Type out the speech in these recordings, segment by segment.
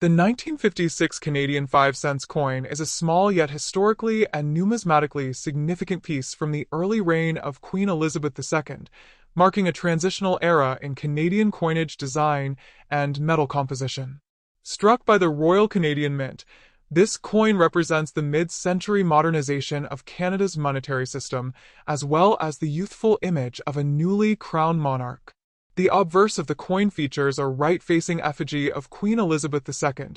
The 1956 Canadian 5 cents coin is a small yet historically and numismatically significant piece from the early reign of Queen Elizabeth II, marking a transitional era in Canadian coinage design and metal composition. Struck by the Royal Canadian Mint, this coin represents the mid-century modernization of Canada's monetary system, as well as the youthful image of a newly crowned monarch. The obverse of the coin features a right-facing effigy of Queen Elizabeth II,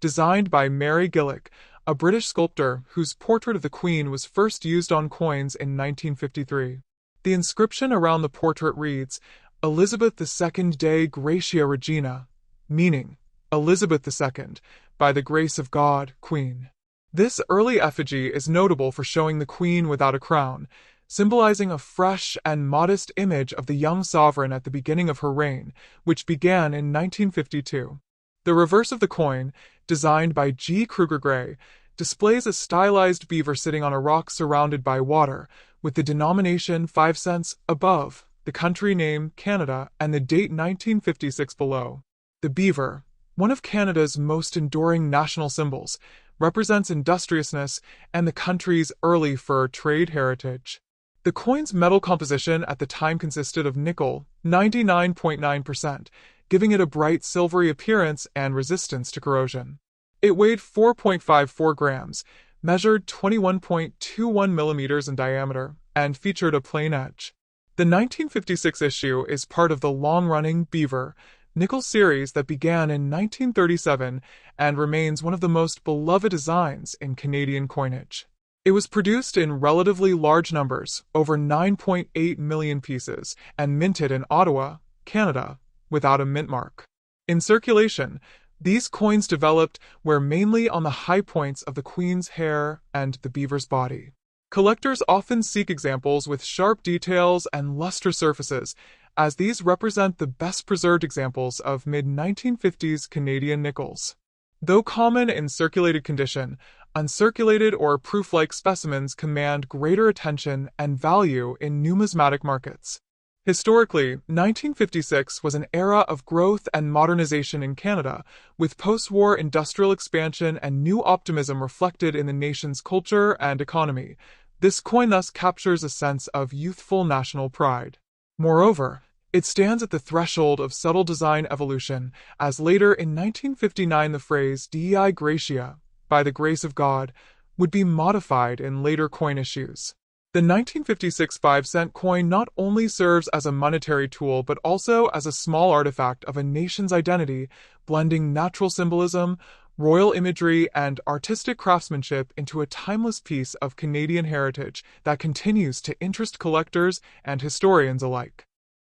designed by Mary Gillick, a British sculptor whose portrait of the Queen was first used on coins in 1953. The inscription around the portrait reads, Elizabeth II Dei Gratia Regina, meaning, Elizabeth II, by the grace of God, Queen. This early effigy is notable for showing the Queen without a crown, symbolizing a fresh and modest image of the young sovereign at the beginning of her reign, which began in 1952. The reverse of the coin, designed by G. Kruger Gray, displays a stylized beaver sitting on a rock surrounded by water, with the denomination 5 cents above, the country name Canada, and the date 1956 below. The beaver, one of Canada's most enduring national symbols, represents industriousness and the country's early fur trade heritage. The coin's metal composition at the time consisted of nickel, 99.9%, giving it a bright silvery appearance and resistance to corrosion. It weighed 4.54 grams, measured 21.21 millimeters in diameter, and featured a plain edge. The 1956 issue is part of the long-running Beaver nickel series that began in 1937 and remains one of the most beloved designs in Canadian coinage. It was produced in relatively large numbers, over 9.8 million pieces, and minted in Ottawa, Canada, without a mint mark. In circulation, these coins developed were mainly on the high points of the Queen's hair and the beaver's body. Collectors often seek examples with sharp details and lustrous surfaces, as these represent the best-preserved examples of mid-1950s Canadian nickels. Though common in circulated condition, uncirculated or proof-like specimens command greater attention and value in numismatic markets. Historically, 1956 was an era of growth and modernization in Canada, with post-war industrial expansion and new optimism reflected in the nation's culture and economy. This coin thus captures a sense of youthful national pride. Moreover, it stands at the threshold of subtle design evolution, as later in 1959 the phrase Dei Gratia, by the grace of God, would be modified in later coin issues. The 1956 5-cent coin not only serves as a monetary tool but also as a small artifact of a nation's identity, blending natural symbolism, royal imagery, and artistic craftsmanship into a timeless piece of Canadian heritage that continues to interest collectors and historians alike.